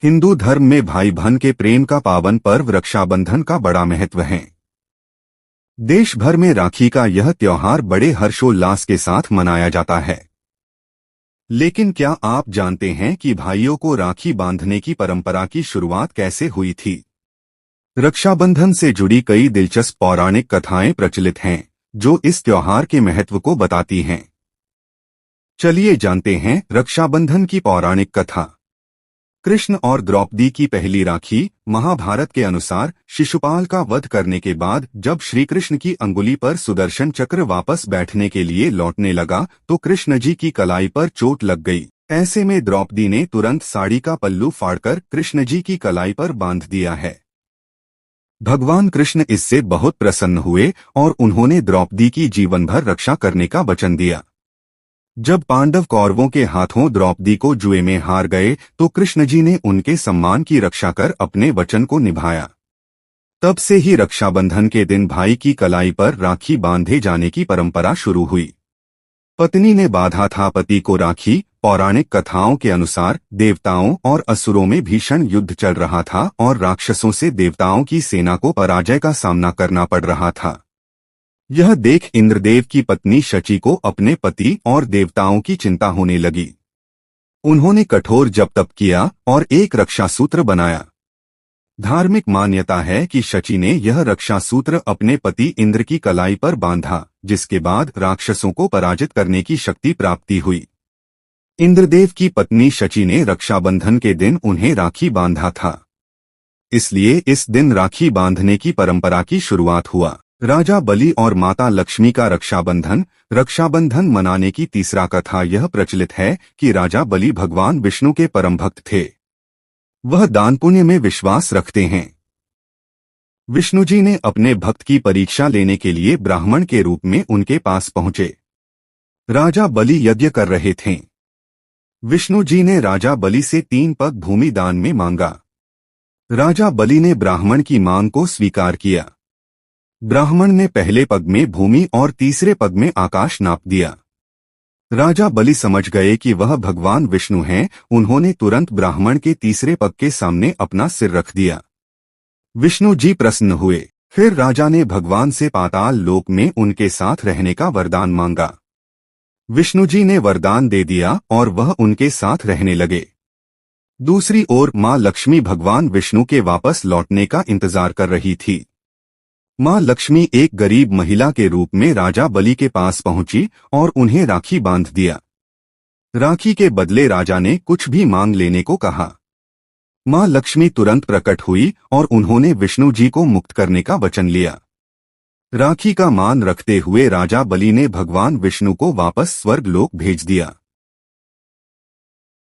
हिंदू धर्म में भाई बहन के प्रेम का पावन पर्व रक्षाबंधन का बड़ा महत्व है। देश भर में राखी का यह त्योहार बड़े हर्षोल्लास के साथ मनाया जाता है। लेकिन क्या आप जानते हैं कि भाइयों को राखी बांधने की परंपरा की शुरुआत कैसे हुई थी? रक्षाबंधन से जुड़ी कई दिलचस्प पौराणिक कथाएं प्रचलित हैं, जो इस त्योहार के महत्व को बताती हैं। चलिए जानते हैं रक्षाबंधन की पौराणिक कथा। कृष्ण और द्रौपदी की पहली राखी। महाभारत के अनुसार शिशुपाल का वध करने के बाद जब श्री कृष्ण की अंगुली पर सुदर्शन चक्र वापस बैठने के लिए लौटने लगा तो कृष्ण जी की कलाई पर चोट लग गई। ऐसे में द्रौपदी ने तुरंत साड़ी का पल्लू फाड़कर कृष्ण जी की कलाई पर बांध दिया है। भगवान कृष्ण इससे बहुत प्रसन्न हुए और उन्होंने द्रौपदी की जीवन भर रक्षा करने का वचन दिया। जब पांडव कौरवों के हाथों द्रौपदी को जुए में हार गए तो कृष्ण जी ने उनके सम्मान की रक्षा कर अपने वचन को निभाया। तब से ही रक्षाबंधन के दिन भाई की कलाई पर राखी बांधे जाने की परंपरा शुरू हुई। पत्नी ने बांधा था पति को राखी। पौराणिक कथाओं के अनुसार देवताओं और असुरों में भीषण युद्ध चल रहा था और राक्षसों से देवताओं की सेना को पराजय का सामना करना पड़ रहा था। यह देख इंद्रदेव की पत्नी शची को अपने पति और देवताओं की चिंता होने लगी। उन्होंने कठोर जप तप किया और एक रक्षा सूत्र बनाया। धार्मिक मान्यता है कि शची ने यह रक्षा सूत्र अपने पति इंद्र की कलाई पर बांधा, जिसके बाद राक्षसों को पराजित करने की शक्ति प्राप्ति हुई। इंद्रदेव की पत्नी शची ने रक्षाबंधन के दिन उन्हें राखी बांधा था, इसलिए इस दिन राखी बांधने की परंपरा की शुरुआत हुआ। राजा बलि और माता लक्ष्मी का रक्षाबंधन। रक्षाबंधन मनाने की तीसरा कथा यह प्रचलित है कि राजा बलि भगवान विष्णु के परम भक्त थे। वह दान पुण्य में विश्वास रखते हैं। विष्णु जी ने अपने भक्त की परीक्षा लेने के लिए ब्राह्मण के रूप में उनके पास पहुंचे। राजा बलि यज्ञ कर रहे थे। विष्णु जी ने राजा बलि से 3 पग भूमि दान में मांगा। राजा बलि ने ब्राह्मण की मांग को स्वीकार किया। ब्राह्मण ने पहले पग में भूमि और तीसरे पग में आकाश नाप दिया। राजा बलि समझ गए कि वह भगवान विष्णु हैं। उन्होंने तुरंत ब्राह्मण के तीसरे पग के सामने अपना सिर रख दिया। विष्णु जी प्रसन्न हुए। फिर राजा ने भगवान से पाताल लोक में उनके साथ रहने का वरदान मांगा। विष्णु जी ने वरदान दे दिया और वह उनके साथ रहने लगे। दूसरी ओर मां लक्ष्मी भगवान विष्णु के वापस लौटने का इंतजार कर रही थी। मां लक्ष्मी एक गरीब महिला के रूप में राजा बलि के पास पहुंची और उन्हें राखी बांध दिया। राखी के बदले राजा ने कुछ भी मांग लेने को कहा। मां लक्ष्मी तुरंत प्रकट हुई और उन्होंने विष्णु जी को मुक्त करने का वचन लिया। राखी का मान रखते हुए राजा बलि ने भगवान विष्णु को वापस स्वर्ग लोक भेज दिया।